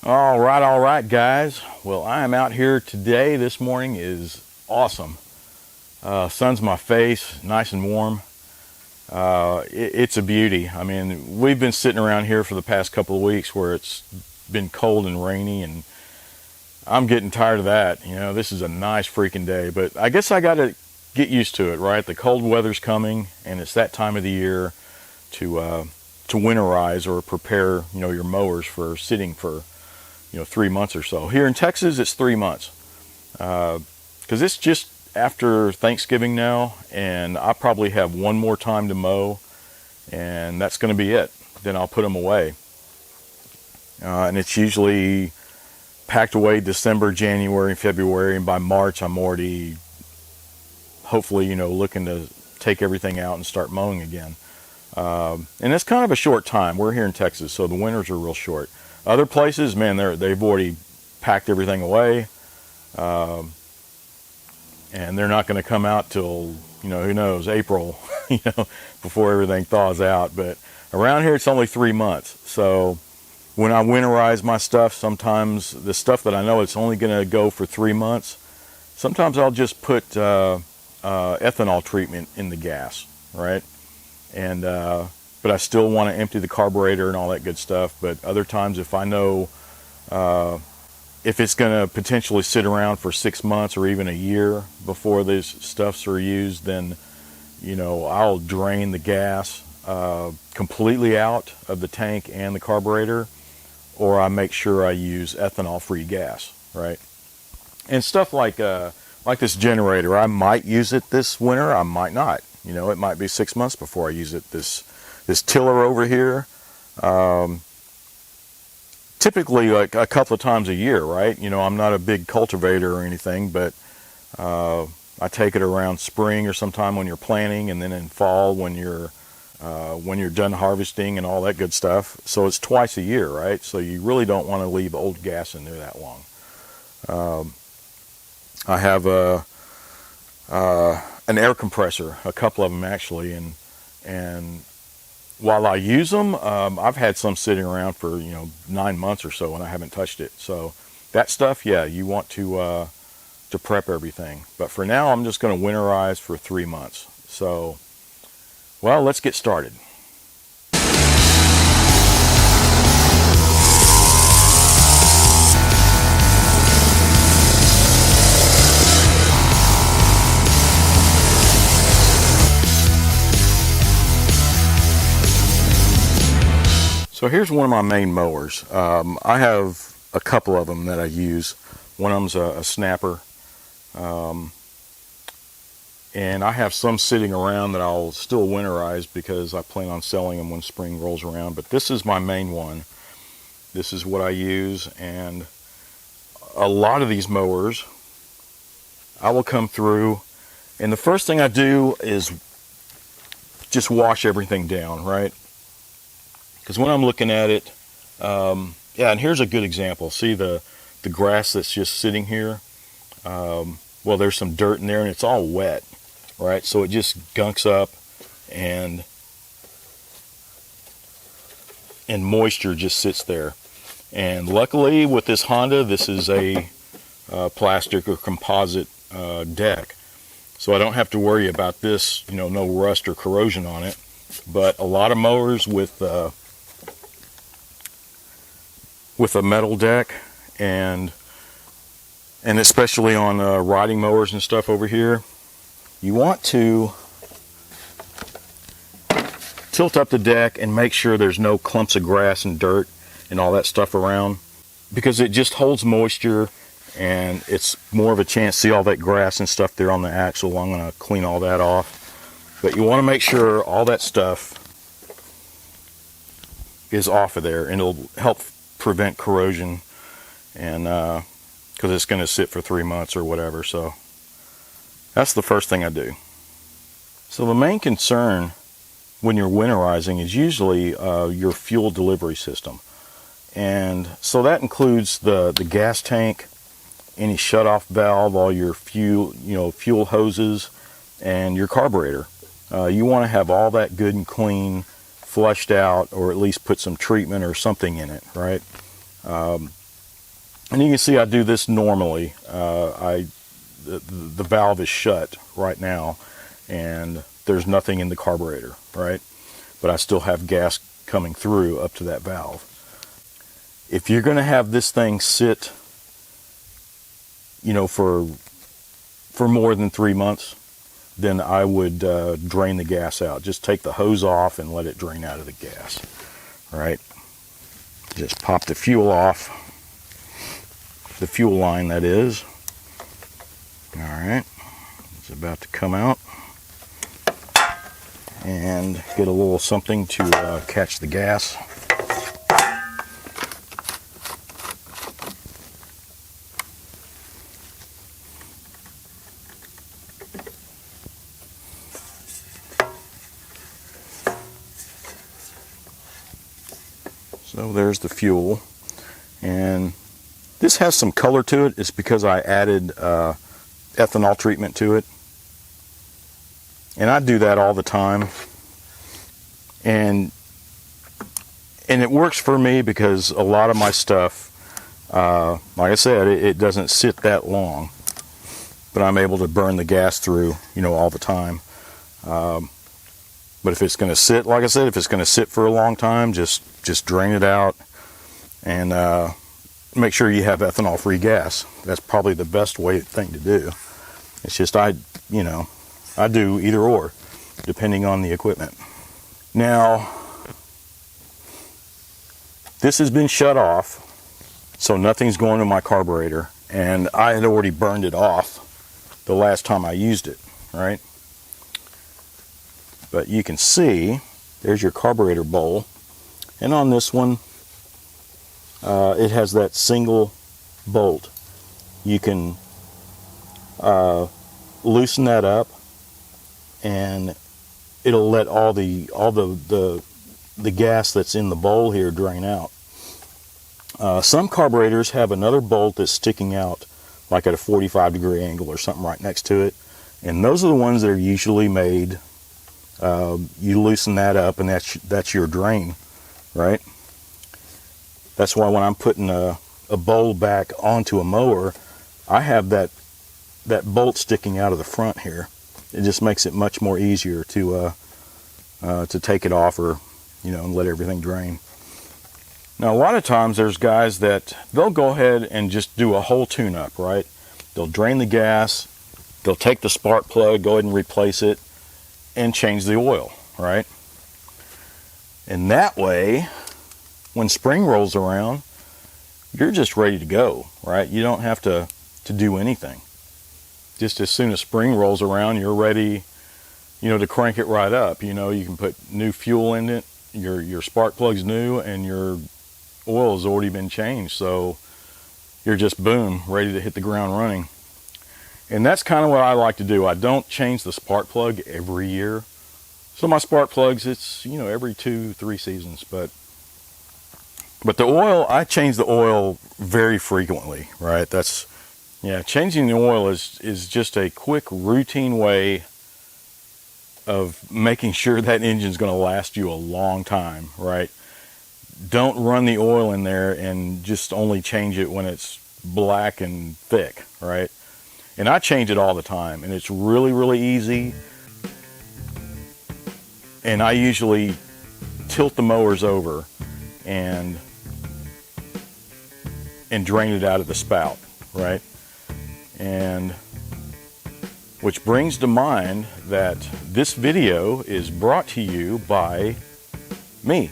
All right, guys. Well, I am out here today. This morning is awesome. Sun's my face, nice and warm. It's a beauty. I mean, we've been sitting around here for the past couple of weeks where it's been cold and rainy, and I'm getting tired of that. You know, this is a nice freaking day, but I guess I got to get used to it, right? The cold weather's coming, and it's that time of the year to winterize or prepare, your mowers for sitting for 3 months or so. Here in Texas, it's 3 months because it's just after Thanksgiving now, and I probably have one more time to mow, and that's going to be it. Then I'll put them away, and it's usually packed away December, January, February, and by March I'm already hopefully looking to take everything out and start mowing again. And it's kind of a short time. We're here in Texas, so the winters are real short. Other places, man, they've already packed everything away, and they're not going to come out till, who knows, April, before everything thaws out. But around here, it's only 3 months. So when I winterize my stuff, sometimes the stuff that I know it's only going to go for 3 months, sometimes I'll just put ethanol treatment in the gas, right? And but I still want to empty the carburetor and all that good stuff. But other times, if I know if it's going to potentially sit around for 6 months or even a year before these stuffs are used, then I'll drain the gas completely out of the tank and the carburetor, or I make sure I use ethanol-free gas, right? And stuff like this generator, I might use it this winter, I might not. It might be 6 months before I use it. This tiller over here, typically like a couple of times a year, right? I'm not a big cultivator or anything, but I take it around spring or sometime when you're planting, and then in fall when you're done harvesting and all that good stuff. So it's twice a year, right? So you really don't want to leave old gas in there that long. I have an air compressor, a couple of them actually, and while I use them, I've had some sitting around for 9 months or so, and I haven't touched it. So that stuff, yeah, you want to prep everything. But for now, I'm just going to winterize for 3 months. So, well, let's get started. So here's one of my main mowers. I have a couple of them that I use. One of them's a snapper, and I have some sitting around that I'll still winterize because I plan on selling them when spring rolls around. But this is my main one. This is what I use, and a lot of these mowers, I will come through, and the first thing I do is just wash everything down, right? Because when I'm looking at it, yeah, and here's a good example. See the grass that's just sitting here? Well, there's some dirt in there, and it's all wet, right? So it just gunks up, and moisture just sits there. And luckily, with this Honda, this is a plastic or composite deck, so I don't have to worry about this, no rust or corrosion on it. But a lot of mowers with a metal deck, and especially on riding mowers and stuff over here, you want to tilt up the deck and make sure there's no clumps of grass and dirt and all that stuff around, because it just holds moisture, and it's more of a chance. See all that grass and stuff there on the axle? I'm going to clean all that off, but you want to make sure all that stuff is off of there, and it'll help prevent corrosion, and because it's going to sit for 3 months or whatever. So that's the first thing I do. So the main concern when you're winterizing is usually your fuel delivery system, and so that includes the gas tank, any shutoff valve, all your fuel hoses, and your carburetor. You want to have all that good and clean, flushed out, or at least put some treatment or something in it, right? And you can see I do this normally. The valve is shut right now, and there's nothing in the carburetor, right? But I still have gas coming through up to that valve. If you're going to have this thing sit, you know, for more than 3 months, then I would drain the gas out. Just take the hose off and let it drain out of the gas, right? Just pop the fuel off, the fuel line that is. All right, it's about to come out, and get a little something to catch the gas. So there's the fuel, and this has some color to it. It's because I added ethanol treatment to it, and I do that all the time, and it works for me because a lot of my stuff, like I said, it doesn't sit that long, but I'm able to burn the gas through, you know, all the time. But if it's going to sit, like I said, if it's going to sit for a long time, just drain it out, and make sure you have ethanol-free gas. That's probably the best thing to do. It's just I do either or, depending on the equipment. Now, this has been shut off, so nothing's going to my carburetor, and I had already burned it off the last time I used it, right? But you can see, there's your carburetor bowl, and on this one, it has that single bolt. You can loosen that up, and it'll let all the gas that's in the bowl here drain out. Some carburetors have another bolt that's sticking out, like at a 45-degree angle or something right next to it, and those are the ones that are usually made. You loosen that up, and that's your drain, right? That's why when I'm putting a bowl back onto a mower, I have that bolt sticking out of the front here. It just makes it much more easier to take it off, or and let everything drain. Now, a lot of times there's guys that they'll go ahead and just do a whole tune-up, right? They'll drain the gas, they'll take the spark plug, go ahead and replace it, and change the oil, right? And that way, when spring rolls around, you're just ready to go, right? You don't have to do anything. Just as soon as spring rolls around, you're ready, to crank it right up. You can put new fuel in it, your spark plug's new, and your oil has already been changed. So you're just, boom, ready to hit the ground running. And that's kind of what I like to do. I don't change the spark plug every year. So my spark plugs, it's, every 2-3 seasons. But the oil, I change the oil very frequently, right? Changing the oil is just a quick, routine way of making sure that engine's going to last you a long time, right? Don't run the oil in there and just only change it when it's black and thick, right? And I change it all the time, and it's really, really easy. And I usually tilt the mowers over and drain it out of the spout, right? And which brings to mind that this video is brought to you by me.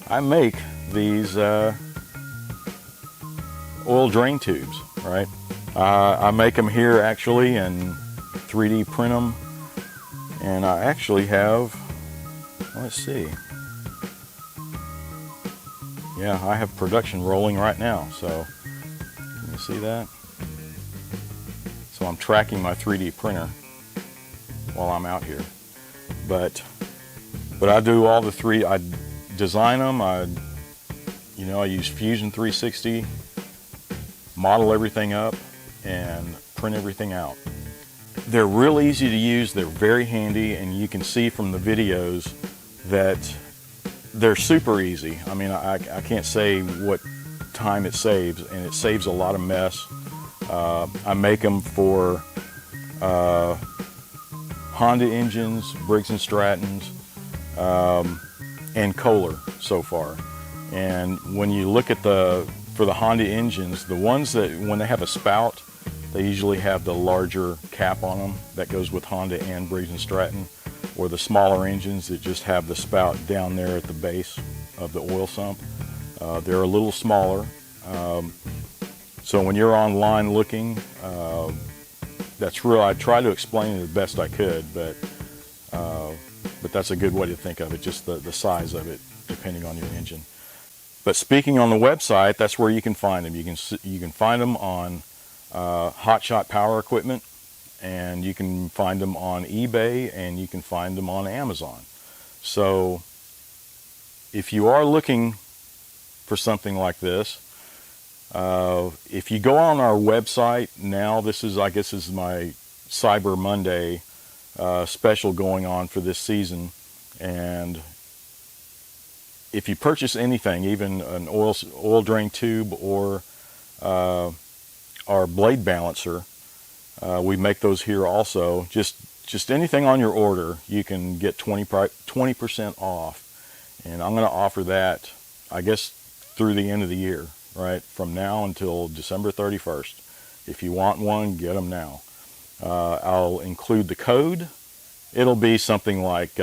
I make these oil drain tubes, right? I make them here actually and 3D print them, and I actually have, let's see, I have production rolling right now. So can you see that? So I'm tracking my 3D printer while I'm out here, but I do all the three. I design them. I use Fusion 360, model everything up, and print everything out. They're real easy to use. They're very handy, and you can see from the videos that they're super easy. I mean, I can't say what time it saves, and it saves a lot of mess. I make them for Honda engines, Briggs & Strattons, and Kohler so far. And when you look at for the Honda engines, the ones that when they have a spout, they usually have the larger cap on them that goes with Honda and Briggs & Stratton, or the smaller engines that just have the spout down there at the base of the oil sump. They're a little smaller. So when you're online looking, that's real. I try to explain it the best I could, but that's a good way to think of it, just the size of it, depending on your engine. But speaking on the website, that's where you can find them. You can find them on Hot Shot Power Equipment, and you can find them on eBay, and you can find them on Amazon. So if you are looking for something like this, if you go on our website now, I guess this is my Cyber Monday special going on for this season, and if you purchase anything, even an oil drain tube or our blade balancer, we make those here also. Just anything on your order, you can get 20% off, and I'm going to offer that, I guess, through the end of the year, right? From now until December 31st. If you want one, get them now. I'll include the code. It'll be something like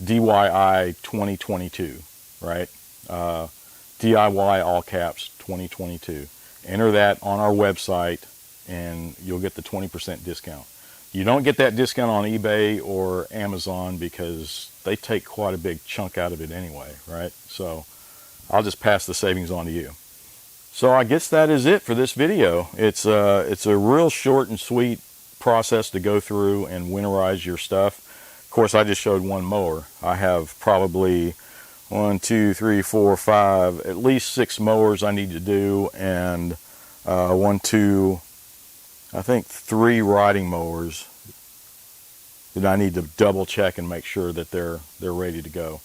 DIY 2022, right? DIY all caps 2022. Enter that on our website and you'll get the 20% discount. You don't get that discount on eBay or Amazon because they take quite a big chunk out of it anyway, right? So I'll just pass the savings on to you. So I guess that is it for this video. It's a real short and sweet process to go through and winterize your stuff. Of course, I just showed one mower. I have probably 1, 2, 3, 4, 5, at least 6 mowers I need to do, and 1, 2, I think 3 riding mowers that I need to double check and make sure that they're ready to go.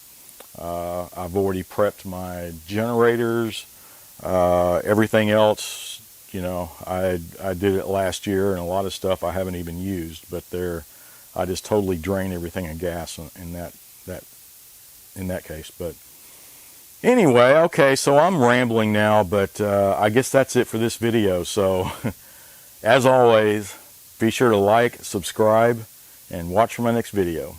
I've already prepped my generators. Everything else, you know, I did it last year, and a lot of stuff I haven't even used, but I just totally drain everything in gas in that case. But anyway, okay, so I'm rambling now, but I guess that's it for this video. So as always, be sure to like, subscribe, and watch for my next video.